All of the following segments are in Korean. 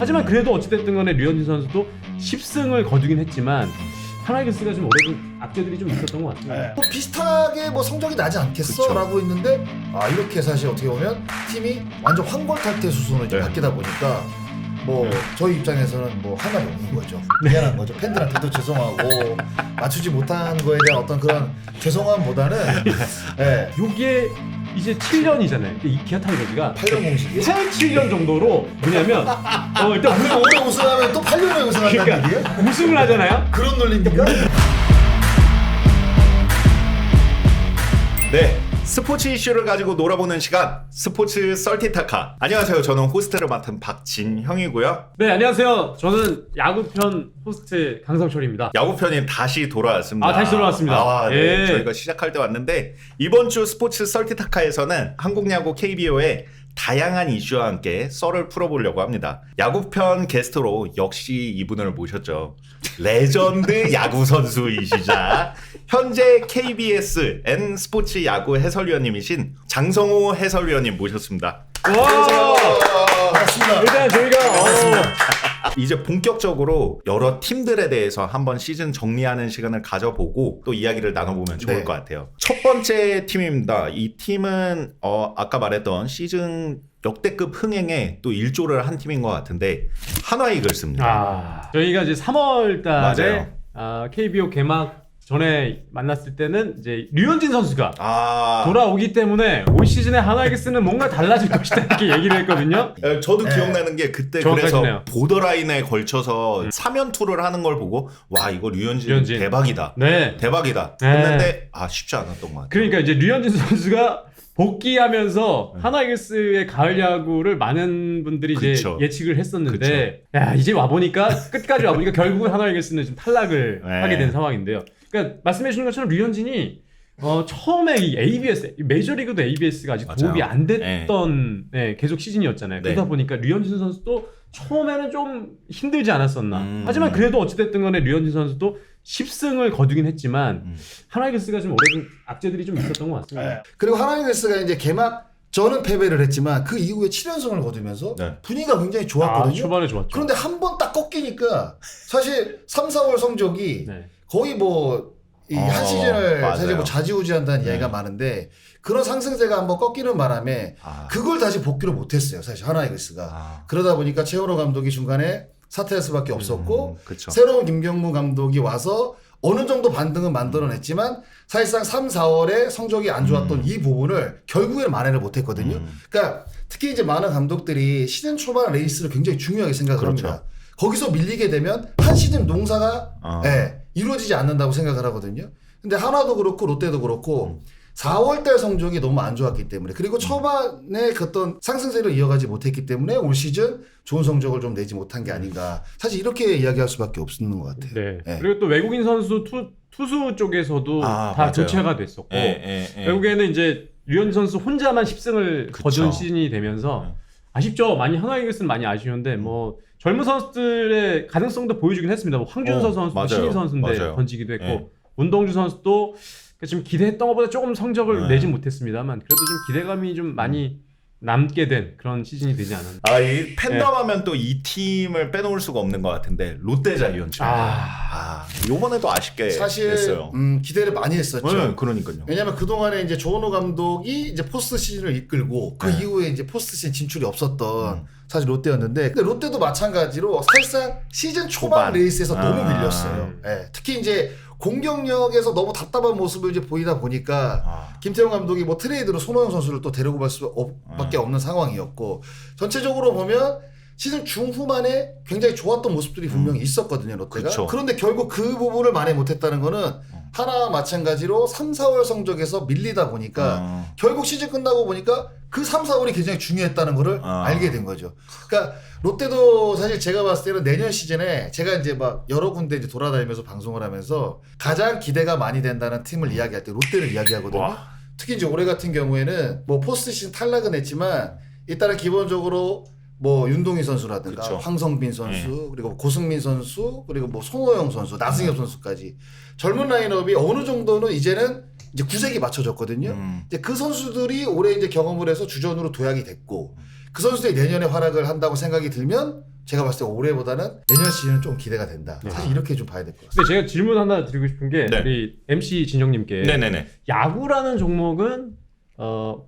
하지만 그래도 어찌됐든 간에 류현진 선수도 10승을 거두긴 했지만 하나이글스가 좀 올해 좀 악재들이 좀 있었던 것 같아요. 네. 뭐 비슷하게 뭐 성적이 나지 않겠어? 그쵸. 라고 했는데 이렇게 사실 어떻게 보면 팀이 완전 황골탈퇴 수순으로 이제 네. 바뀌다 보니까 뭐 저희 입장에서는 뭐 할 말이 없는 거죠. 미안한 거죠. 팬들한테도 죄송하고 맞추지 못한 거에 대한 어떤 그런 죄송함보다는 네. 요게 이제 7년이잖아요. 이 기아 타이거즈가 8년 공식이에요? 7년 정도로 뭐냐면 일단 그리고 올해 우승하면 또 8년에 우승한다는 그러니까 얘기예요? 우승을 하잖아요. 그런 논리입니까? 네, 스포츠 이슈를 가지고 놀아보는 시간, 스포츠 썰티타카. 안녕하세요, 저는 호스트를 맡은 박진형이고요. 네, 안녕하세요. 저는 야구편 호스트 강성철입니다. 야구편이 다시 돌아왔습니다. 다시 돌아왔습니다. 네, 예. 저희가 시작할 때 왔는데 이번 주 스포츠 썰티타카에서는 한국야구 KBO의 다양한 이슈와 함께 썰을 풀어보려고 합니다. 야구편 게스트로 역시 이분을 모셨죠. 레전드 야구 선수이시자 현재 KBS N 스포츠 야구 해설위원님이신 장성호 해설위원님 모셨습니다. 와! 반갑습니다. 일단 저희가 이제 본격적으로 여러 팀들에 대해서 한번 시즌 정리하는 시간을 가져보고 또 이야기를 나눠보면 좋을 네. 것 같아요. 첫 번째 팀입니다. 이 팀은 아까 말했던 시즌 역대급 흥행에 또 일조를 한 팀인 것 같은데 한화 이글스입니다. 저희가 이제 3월 달에 맞아요. KBO 개막 전에 만났을 때는 이제 류현진 선수가 아, 돌아오기 때문에 올 시즌에 하나이글스는 뭔가 달라질 것이다 이렇게 얘기를 했거든요. 저도 네. 기억나는 게 그때 정확하시네요. 그래서 보더라인에 걸쳐서 3연투를 하는 걸 보고 와 이거 류현진 대박이다. 네. 대박이다. 네. 했는데 쉽지 않았던 것 같아요. 그러니까 이제 류현진 선수가 복귀하면서 하나이글스의 가을 야구를 많은 분들이 이제 그쵸. 예측을 했었는데 야 이제 와 보니까 끝까지 와 보니까 결국은 하나이글스는 좀 탈락을 네. 하게 된 상황인데요. 그러니까 말씀해 주신 것처럼 류현진이 처음에 이 ABS 메이저리그도 ABS가 아직 맞아요. 도입이 안 됐던 계속 시즌이었잖아요. 네. 그러다 보니까 류현진 선수도 처음에는 좀 힘들지 않았었나. 하지만 음. 그래도 어찌됐든 간에 류현진 선수도 10승을 거두긴 했지만 하나이글스가 좀 올해 좀 악재들이 좀 있었던 것 같습니다. 네. 그리고 하나이글스가 이제 개막 저는 패배를 했지만 그 이후에 7연승을 거두면서 네. 분위기가 굉장히 좋았거든요. 초반에 좋았죠. 그런데 한 번 딱 꺾이니까 사실 3, 4월 성적이 네. 거의 뭐 이 한 시즌을 맞아요. 사실 뭐 좌지우지한다는 네. 이야기가 많은데 그런 상승세가 한번 꺾이는 바람에 그걸 다시 복귀를 못했어요. 사실 하나이글스가. 그러다 보니까 최원호 감독이 중간에 사퇴할 수밖에 없었고 그쵸. 새로운 김경무 감독이 와서 어느 정도 반등은 만들어냈지만 사실상 3, 4월에 성적이 안 좋았던 이 부분을 결국에는 만회를 못했거든요. 그러니까 특히 이제 많은 감독들이 시즌 초반 레이스를 굉장히 중요하게 생각을 그렇죠. 합니다. 거기서 밀리게 되면 한 시즌 농사가 이루어지지 않는다고 생각을 하거든요. 근데 하나도 그렇고 롯데도 그렇고 4월달 성적이 너무 안 좋았기 때문에 그리고 초반에 그 어떤 상승세를 이어가지 못했기 때문에 올 시즌 좋은 성적을 좀 내지 못한 게 아닌가. 사실 이렇게 이야기할 수밖에 없는 것 같아요. 네. 네. 그리고 또 외국인 선수 투수 쪽에서도 다 맞아요. 교체가 됐었고 예. 결국에는 이제 류현진 선수 혼자만 10승을 그쵸. 거둔 시즌이 되면서 아쉽죠. 많이 하나이글스는 많이 아쉬운데 뭐 젊은 선수들의 가능성도 보여주긴 했습니다. 뭐 황준서 선수도 맞아요. 신인 선수인데 맞아요. 던지기도 했고 예. 문동주 선수도 지금 기대했던 것보다 조금 성적을 네. 내지 못했습니다만 그래도 좀 기대감이 좀 많이 남게 된 그런 시즌이 되지 않았나. 이 팬덤하면 또 이 팀을 빼놓을 수가 없는 것 같은데 롯데 자이언츠. 요번에도 아쉽게 사실 됐어요. 기대를 많이 했었죠. 네, 그러니까요. 왜냐면 그동안에 이제 조원호 감독이 이제 포스트 시즌을 이끌고 그 이후에 이제 포스트 시즌 진출이 없었던 사실 롯데였는데 근데 롯데도 마찬가지로 사실상 시즌 초반 레이스에서 너무 밀렸어요. 예. 특히 이제 공격력에서 너무 답답한 모습을 이제 보이다 보니까 김태형 감독이 뭐 트레이드로 손호영 선수를 또 데리고 갈 수밖에 없는 상황이었고 전체적으로 보면 시즌 중후반에 굉장히 좋았던 모습들이 분명히 있었거든요, 롯데가. 그쵸. 그런데 결국 그 부분을 만회 못했다는 거는 하나 마찬가지로 3, 4월 성적에서 밀리다 보니까 결국 시즌 끝나고 보니까 그 3, 4월이 굉장히 중요했다는 거를 알게 된 거죠. 그러니까 롯데도 사실 제가 봤을 때는 내년 시즌에 제가 이제 막 여러 군데 이제 돌아다니면서 방송을 하면서 가장 기대가 많이 된다는 팀을 이야기할 때 롯데를 이야기하거든요. 특히 이제 올해 같은 경우에는 뭐 포스트 시즌 탈락은 했지만 일단은 기본적으로 뭐 윤동희 선수라든가 그쵸. 황성빈 선수 그리고 고승민 선수 그리고 뭐 손호영 선수 나승엽 선수까지 젊은 라인업이 어느 정도는 이제는 이제 구색이 맞춰졌거든요. 이제 그 선수들이 올해 이제 경험을 해서 주전으로 도약이 됐고 그 선수들이 내년에 활약을 한다고 생각이 들면 제가 봤을 때 올해보다는 내년 시즌은 좀 기대가 된다. 사실 이렇게 좀 봐야 될 것 같습니다. 근데 제가 질문 하나 드리고 싶은 게 네. 우리 MC 진영님께 네네네. 야구라는 종목은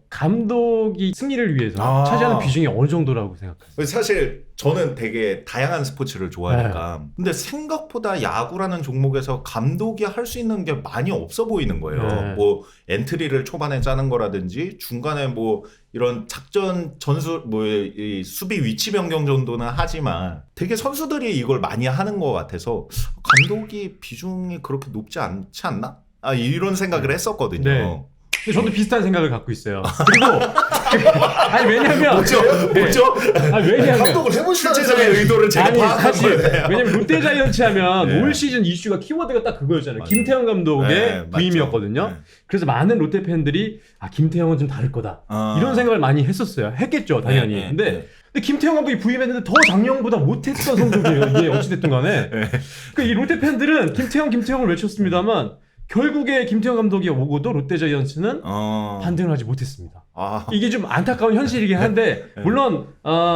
감독이 승리를 위해서 차지하는 비중이 어느 정도라고 생각하세요? 사실 저는 되게 다양한 스포츠를 좋아하니까 근데 생각보다 야구라는 종목에서 감독이 할 수 있는 게 많이 없어 보이는 거예요. 네. 뭐 엔트리를 초반에 짜는 거라든지 중간에 뭐 이런 작전 전술 뭐 이 수비 위치 변경 정도는 하지만 되게 선수들이 이걸 많이 하는 것 같아서 감독이 비중이 그렇게 높지 않지 않나? 이런 생각을 했었거든요. 네. 근데 저도 비슷한 생각을 갖고 있어요. 그리고 아니 왜냐면 뭐죠? 아니 왜냐면 감독을 해보시다는 실제적인 의도를 제가 아니 파악한 사실 거예요. 왜냐면 롯데자이언츠 하면 네. 올 시즌 이슈가 키워드가 딱 그거였잖아요. 맞아요. 김태형 감독의 네, 부임이었거든요. 맞죠. 네. 그래서 많은 롯데 팬들이 김태형은 좀 다를 거다 이런 생각을 많이 했었어요. 했겠죠 당연히. 네, 네, 근데 네. 김태형 감독이 부임했는데 더 작년보다 못했던 성적이에요. 이게 어찌됐든 간에. 그러니까 이 롯데 팬들은 김태형을 외쳤습니다만 결국에 김태형 감독이 오고도 롯데자이언츠는 반등을 하지 못했습니다. 이게 좀 안타까운 현실이긴 한데 물론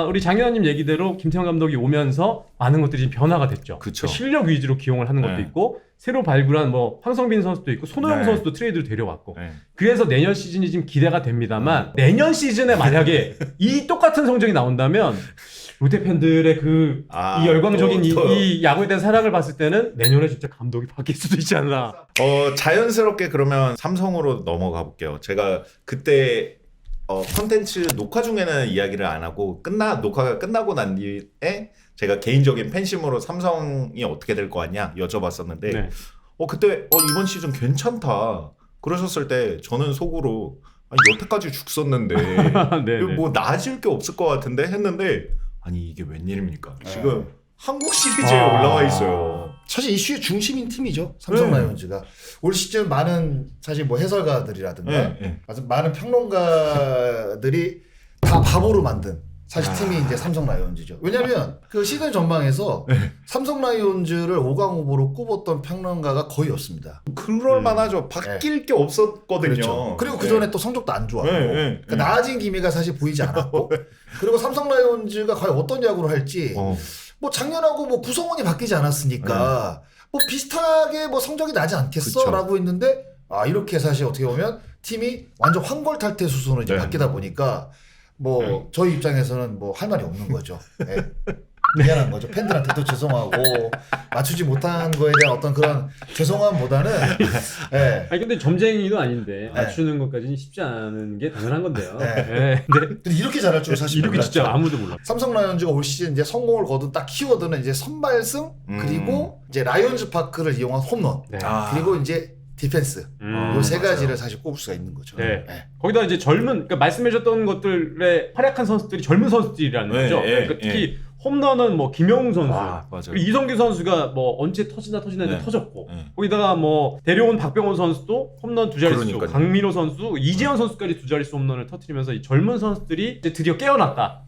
우리 장현아님 얘기대로 김태형 감독이 오면서 많은 것들이 지금 변화가 됐죠. 그쵸. 실력 위주로 기용을 하는 것도 네. 있고 새로 발굴한 뭐 황성빈 선수도 있고 손호영 네. 선수도 트레이드로 데려왔고 네. 그래서 내년 시즌이 지금 기대가 됩니다만 내년 시즌에 만약에 이 똑같은 성적이 나온다면 롯데 팬들의 이 열광적인 이 야구에 대한 사랑을 봤을 때는 내년에 진짜 감독이 바뀔 수도 있지 않나. 자연스럽게 그러면 삼성으로 넘어가 볼게요. 제가 그때 컨텐츠 녹화 중에는 이야기를 안 하고 녹화가 끝나고 난 뒤에 제가 개인적인 팬심으로 삼성이 어떻게 될 거 같냐 여쭤봤었는데 네. 그때 이번 시즌 괜찮다 그러셨을 때 저는 속으로 여태까지 죽었는데 네, 뭐 나아질 게 없을 것 같은데 했는데 아니 이게 웬일입니까? 지금 한국 시리즈에 올라와 있어요. 사실 이슈의 중심인 팀이죠. 삼성 라이온즈가 올 시즌 많은 사실 뭐 해설가들이라든가 많은 평론가들이 다 바보로 만든 사실 팀이 이제 삼성 라이온즈죠. 왜냐면 그 시즌 전망에서 삼성 라이온즈를 5강 후보로 꼽았던 평론가가 거의 없습니다. 그럴 만하죠. 바뀔 게 없었거든요. 그렇죠. 그리고 그 전에 또 성적도 안 좋았고 그러니까 나아진 기미가 사실 보이지 않았고 그리고 삼성 라이온즈가 과연 어떤 야구를 할지 뭐 작년하고 뭐 구성원이 바뀌지 않았으니까 뭐 비슷하게 뭐 성적이 나지 않겠어라고 했는데 이렇게 사실 어떻게 보면 팀이 완전 황골탈퇴 수순으로 이제 바뀌다 보니까 뭐 저희 입장에서는 뭐 할 말이 없는 거죠. 미안한 거죠. 팬들한테도 죄송하고 맞추지 못한 거에 대한 어떤 그런 죄송함보다는 아니 근데 점쟁이도 아닌데 맞추는 것까지는 쉽지 않은 게 당연한 건데요. 근데 이렇게 잘할 줄 사실 이렇게 몰랐죠. 진짜 아무도 몰라. 삼성 라이온즈가 올 시즌 이제 성공을 거둔 딱 키워드는 이제 선발승 그리고 이제 라이온즈 파크를 이용한 홈런 그리고 이제 디펜스 요 세 가지를 사실 꼽을 수가 있는 거죠. 거기다 이제 그러니까 말씀해주셨던 것들의 활약한 선수들이 젊은 선수들이라는 거죠. 그러니까 특히 홈런은 뭐 김영웅 선수, 그리고 이성규 선수가 뭐 언제 터지나 했는데 터졌고 거기다가 뭐 데려온 박병호 선수도 홈런 2자릿수, 강민호 선수, 이재현 선수까지 2자릿수 홈런을 터뜨리면서 이 젊은 선수들이 이제 드디어 깨어났다.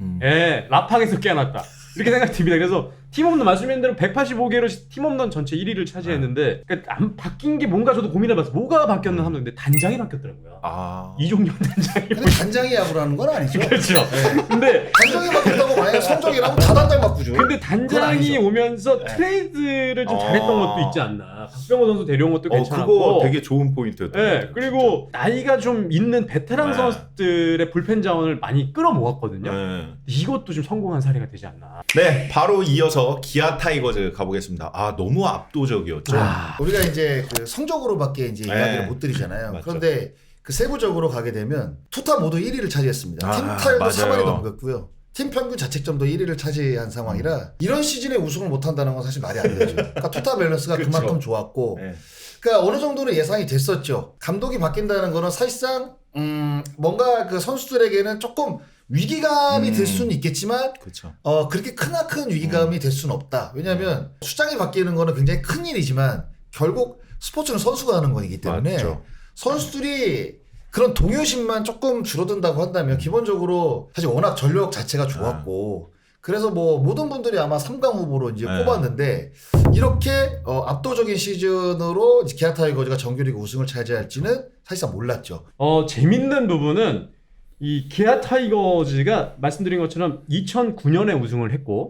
라팍에서 깨어났다. 이렇게 생각이 듭니다. 그래서 팀 홈런 말씀하신 대로 185개로 팀 홈런 전체 1위를 차지했는데 그러니까 안 바뀐 게 뭔가 저도 고민해봤어요. 뭐가 바뀌었나 하면 근데 단장이 바뀌었더라고요. 이종용 단장이. 근데 단장이 야구라는 건 아니죠. 그렇죠. 근데 단장이 바뀌었다고 만약에 성적이라고 다 단장 바꾸죠. 근데 단장이 오면서 트레이드를 좀 잘했던 것도 있지 않나. 박병호 선수 데려온 것도 괜찮았고. 그거 되게 좋은 포인트였던 것 같아요. 그리고 나이가 좀 있는 베테랑 선수들의 불펜 자원을 많이 끌어모았거든요. 이것도 좀 성공한 사례가 되지 않나. 네, 바로 이어서 기아 타이거즈 가보겠습니다. 너무 압도적이었죠. 우리가 이제 그 성적으로밖에 이제 이야기를 못 드리잖아요. 맞죠. 그런데 그 세부적으로 가게 되면 투타 모두 1위를 차지했습니다. 팀 타율도 4만이 넘겼고요. 팀 평균 자책점도 1위를 차지한 상황이라 이런 시즌에 우승을 못한다는 건 사실 말이 안 되죠. 그러니까 투타 밸런스가 그만큼 좋았고 그러니까 어느 정도는 예상이 됐었죠. 감독이 바뀐다는 거는 사실상 뭔가 그 선수들에게는 조금 위기감이 될 수는 있겠지만 그렇게 크나큰 위기감이 될 수는 없다. 왜냐하면 수장이 바뀌는 거는 굉장히 큰 일이지만 결국 스포츠는 선수가 하는 거이기 때문에 선수들이 그런 동요심만 조금 줄어든다고 한다면 기본적으로 사실 워낙 전력 자체가 좋았고 그래서 뭐 모든 분들이 아마 3강 후보로 이제 꼽았는데 이렇게 압도적인 시즌으로 기아 타이거즈가 정규리그 우승을 차지할지는 사실상 몰랐죠. 재밌는 부분은 이 기아 타이거즈가 말씀드린 것처럼 2009년에 우승을 했고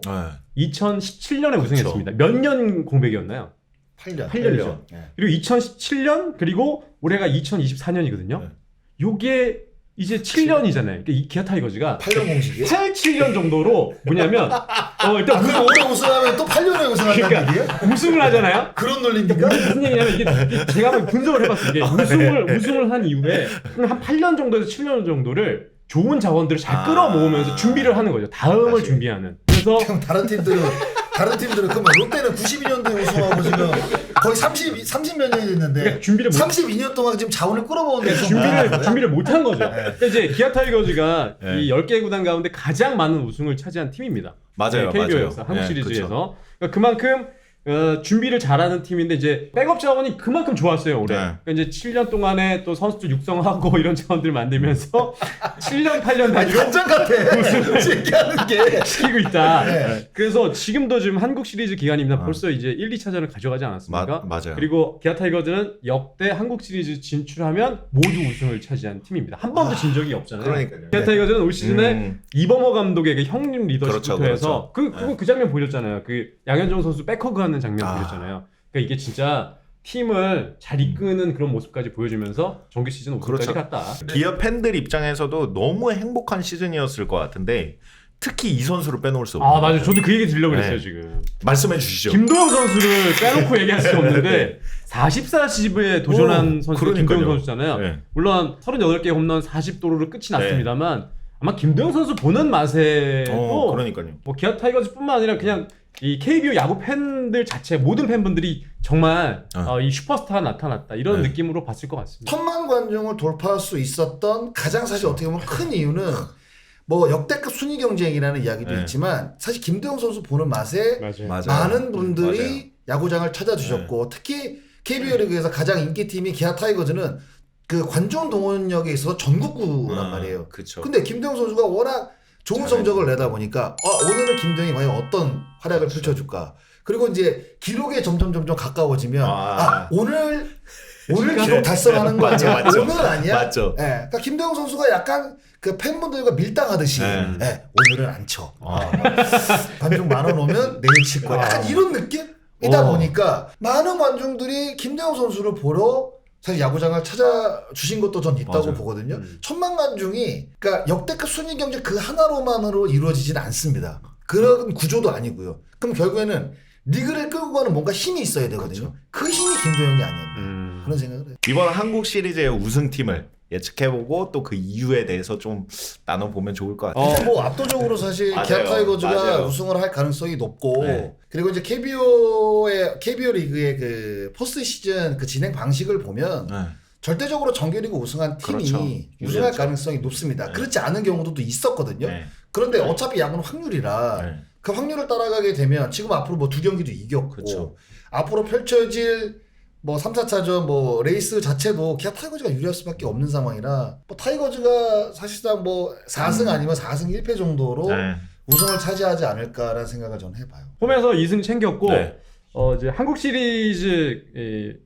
2017년에 우승했습니다. 몇 년 공백이었나요? 8년이죠. 그리고 2017년 그리고 올해가 2024년이거든요. 요게 이제 7년이잖아요. 그러니까 이 기아 타이거즈가 8년 공식이에요? 7년 정도로 뭐냐면 일단 그럼 올해 우승하면 또 8년에 우승한다는 얘기예요? 우승을 하잖아요. 그런 논리입니까? 무슨 얘기냐면 이게 제가 한번 분석을 해봤어요. 이게 우승을 한 이후에 한 8년 정도에서 7년 정도를 좋은 자원들을 잘 끌어모으면서 준비를 하는 거죠. 다음을 준비하는. 그래서 다른 팀들은 그러면 롯데는 92년도에 우승하고 지금 거의 30몇 년이 됐는데 그러니까 준비를 32년 동안 지금 자원을 끌어모으는데 준비를 못한 거죠. 그러니까 이제 기아 타이거즈가 이 10개 구단 가운데 가장 많은 우승을 차지한 팀입니다. 맞아요. KBO에서 한국 시리즈에서 그러니까 그만큼 준비를 잘하는 팀인데 이제 백업 자원이 그만큼 좋았어요 올해. 그러니까 이제 7년 동안에 또 선수들 육성하고 이런 자원들을 만들면서 7년 8년 단위로 반전 같아. 얘기하는 게 시키고 있다. 그래서 지금도 지금 한국 시리즈 기간입니다. 벌써 이제 1, 2차전을 가져가지 않았습니까? 맞아요. 그리고 기아 타이거즈는 역대 한국 시리즈 진출하면 모두 우승을 차지한 팀입니다. 한 번도 진 적이 없잖아요. 그러니까요. 기아 타이거즈는 올 시즌에 이범호 감독의 그 형님 리더십부터 그렇죠. 해서 그 장면 보셨잖아요. 그 양현종 선수 백허그 하는 장면 보셨잖아요. 그러니까 이게 진짜 팀을 잘 이끄는 그런 모습까지 보여주면서 정규 시즌 우승까지 갔다. 기아 팬들 입장에서도 너무 행복한 시즌이었을 것 같은데 특히 이 선수를 빼놓을 수 없어요. 맞아요. 저도 그 얘기 드리려고 그랬어요 지금. 말씀해 주시죠. 김도영 선수를 빼놓고 얘기할 수 없는데 44시즌에 도전한 선수가 김도영 선수잖아요. 물론 38개 홈런 40도루로 끝이 났습니다만 아마 김도영 선수 보는 맛에도 그러니까요. 뭐 기아 타이거즈뿐만 아니라 그냥 이 KBO 야구 팬들 자체 모든 팬분들이 정말 이 슈퍼스타가 나타났다 이런 느낌으로 봤을 것 같습니다. 1000만 관중을 돌파할 수 있었던 가장 사실 어떻게 보면 큰 이유는 뭐 역대급 순위 경쟁이라는 이야기도 있지만 사실 김도영 선수 보는 맛에 많은 분들이 야구장을 찾아주셨고 특히 KBO 리그에서 가장 인기팀이 기아 타이거즈는 그 관중 동원력에 있어서 전국구란 말이에요. 근데 김도영 선수가 워낙 좋은 성적을 내다 보니까 오늘은 김도영이 과연 어떤 활약을 펼쳐줄까. 그리고 이제 기록에 점점 가까워지면 오늘 기록 달성하는 거 아니야? 오늘 아니야? 맞죠. 그러니까 김도영 선수가 약간 그 팬분들과 밀당하듯이 오늘은 안 쳐. 관중 10,000원 오면 내일 칠 거야. 약간 이런 느낌이다 보니까 많은 관중들이 김도영 선수를 보러 사실 야구장을 찾아주신 것도 전 있다고 보거든요. 1000만 관중이 그러니까 역대급 순위 경쟁 그 하나로만으로 이루어지지는 않습니다. 그런 구조도 아니고요. 그럼 결국에는 리그를 끌고 가는 뭔가 힘이 있어야 되거든요. 그 힘이 김도영이 아니었나 그런 생각을 해요. 이번 한국 시리즈의 우승팀을 예측해보고 또 그 이유에 대해서 좀 나눠보면 좋을 것 같아요. 뭐 압도적으로 사실 기아 타이거즈가 우승을 할 가능성이 높고 그리고 이제 KBO 리그의 그 포스트 시즌 그 진행 방식을 보면 절대적으로 정규리그 우승한 팀이 우승할 가능성이 높습니다. 그렇지 않은 경우도 있었거든요. 그런데 어차피 야구는 확률이라 그 확률을 따라가게 되면 지금 앞으로 뭐 2경기도 이겼고 앞으로 펼쳐질 뭐 3, 4차전 뭐 레이스 자체도 기아 타이거즈가 유리할 수밖에 없는 상황이라 뭐 타이거즈가 사실상 뭐 4승 아니면 4승 1패 정도로 우승을 차지하지 않을까라는 생각을 저는 해봐요. 홈에서 2승 챙겼고 이제 한국 시리즈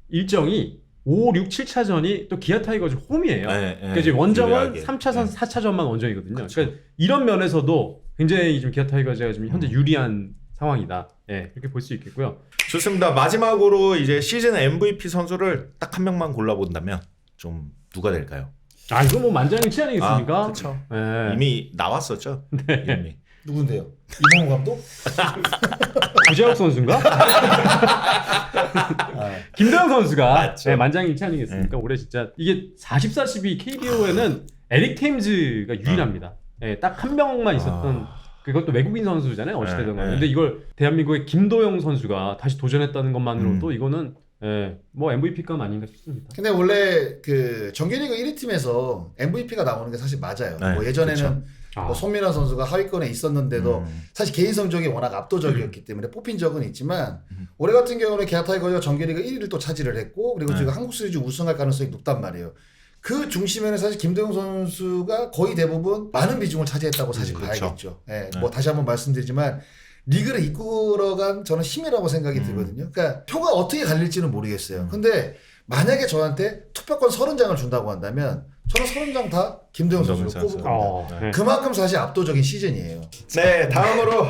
일정이 5, 6, 7차전이 또 기아 타이거즈 홈이에요. 그러니까 이제 원정은 3차전, 4차전만 원정이거든요. 그러니까 이런 면에서도 굉장히 좀 기아 타이거즈가 지금 현재 유리한 상황이다. 이렇게 볼 수 있겠고요. 좋습니다. 마지막으로 이제 시즌 MVP 선수를 딱 한 명만 골라본다면 좀 누가 될까요? 이거 뭐 만장일치 아니겠습니까? 그렇죠. 이미 나왔었죠. 이미. 누군데요? 이범호 감독? 구재욱 선수인가? 김도영 선수가 만장일치 아니겠습니까? 올해 진짜 이게 44-12 KBO에는 에릭 테임즈가 유일합니다. 딱 한 명만 있었던 그것도 외국인 선수잖아요. 어찌되든 간에. 근데 이걸 대한민국의 김도영 선수가 다시 도전했다는 것만으로도 이거는 뭐 MVP감 아닌가 싶습니다. 근데 원래 그 정규리그 1위 팀에서 MVP가 나오는 게 사실 맞아요. 뭐 예전에는 뭐 손민환 선수가 하위권에 있었는데도 사실 개인 성적이 워낙 압도적이었기 때문에 뽑힌 적은 있지만 올해 같은 경우는 기아 타이거즈가 정규리그 1위를 또 차지를 했고 그리고 지금 한국 시리즈 우승할 가능성이 높단 말이에요. 그 중심에는 사실 김도영 선수가 거의 대부분 많은 비중을 차지했다고 사실 봐야겠죠. 뭐 다시 한번 말씀드리지만 리그를 이끌어간 저는 힘이라고 생각이 들거든요. 그러니까 표가 어떻게 갈릴지는 모르겠어요. 근데 만약에 저한테 투표권 30장을 준다고 한다면 저는 30장 다 김도영 선수를 꼽을 겁니다. 네. 그만큼 사실 압도적인 시즌이에요. 네, 다음으로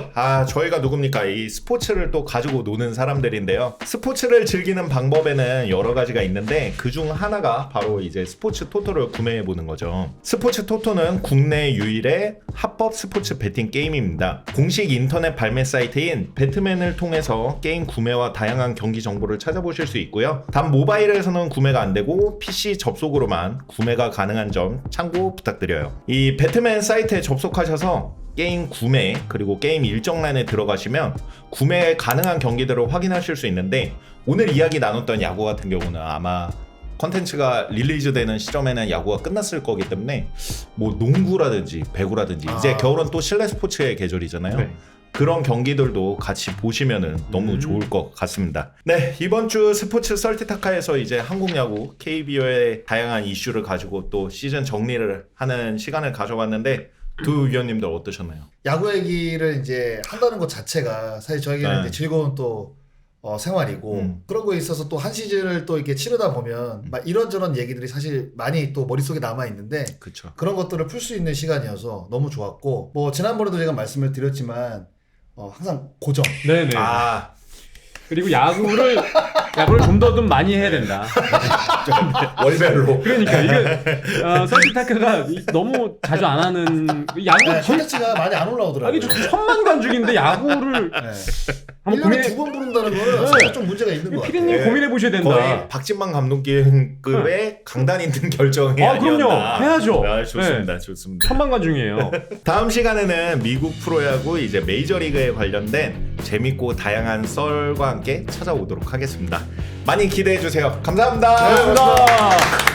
저희가 누굽니까? 이 스포츠를 또 가지고 노는 사람들인데요. 스포츠를 즐기는 방법에는 여러 가지가 있는데 그중 하나가 바로 이제 스포츠 토토를 구매해 보는 거죠. 스포츠 토토는 국내 유일의 합법 스포츠 베팅 게임입니다. 공식 인터넷 발매 사이트인 배트맨을 통해서 게임 구매와 다양한 경기 정보를 찾아보실 수 있고요. 단 모바일에서는 구매가 안 되고 PC 접속으로만 구매가 가능한 점 참고 부탁드려요. 이 배트맨 사이트에 접속하셔서 게임 구매 그리고 게임 일정란에 들어가시면 구매 가능한 경기들을 확인하실 수 있는데 오늘 이야기 나눴던 야구 같은 경우는 아마 컨텐츠가 릴리즈 되는 시점에는 야구가 끝났을 거기 때문에 뭐 농구라든지 배구라든지 이제 겨울은 또 실내 스포츠의 계절이잖아요. 네. 그런 경기들도 같이 보시면은 너무 좋을 것 같습니다. 네, 이번 주 스포츠 썰티타카에서 이제 한국 야구 KBO의 다양한 이슈를 가지고 또 시즌 정리를 하는 시간을 가져봤는데 두 위원님들 어떠셨나요? 야구 얘기를 이제 한다는 것 자체가 사실 저에게는 이제 즐거운 또 생활이고 그런 거에 있어서 또 한 시즌을 또 이렇게 치르다 보면 막 이런저런 얘기들이 사실 많이 또 머릿속에 남아 있는데 그쵸. 그런 것들을 풀 수 있는 시간이어서 너무 좋았고 뭐 지난번에도 제가 말씀을 드렸지만 항상 고정. 네네. 그리고 야구를 좀 더 좀 많이 해야 된다. 월별로. 그러니까 이게 설티타크가 너무 자주 안 하는 야구 콘텐츠가 많이 안 올라오더라고요. 이게 1000만 관중인데 야구를 한번 1년에 2번 부른다는 거는 사실 좀 문제가 있는 것 같아요. 피디님 고민해 보셔야 된다. 거의 박진만 감독급의 강단 있는 결정이 아니었나. 그럼요. 해야죠. 좋습니다. 좋습니다. 1000만 관중이에요. 다음 시간에는 미국 프로야구 이제 메이저리그에 관련된 재밌고 다양한 썰과 함께 찾아오도록 하겠습니다. 많이 기대해 주세요. 감사합니다. 감사합니다.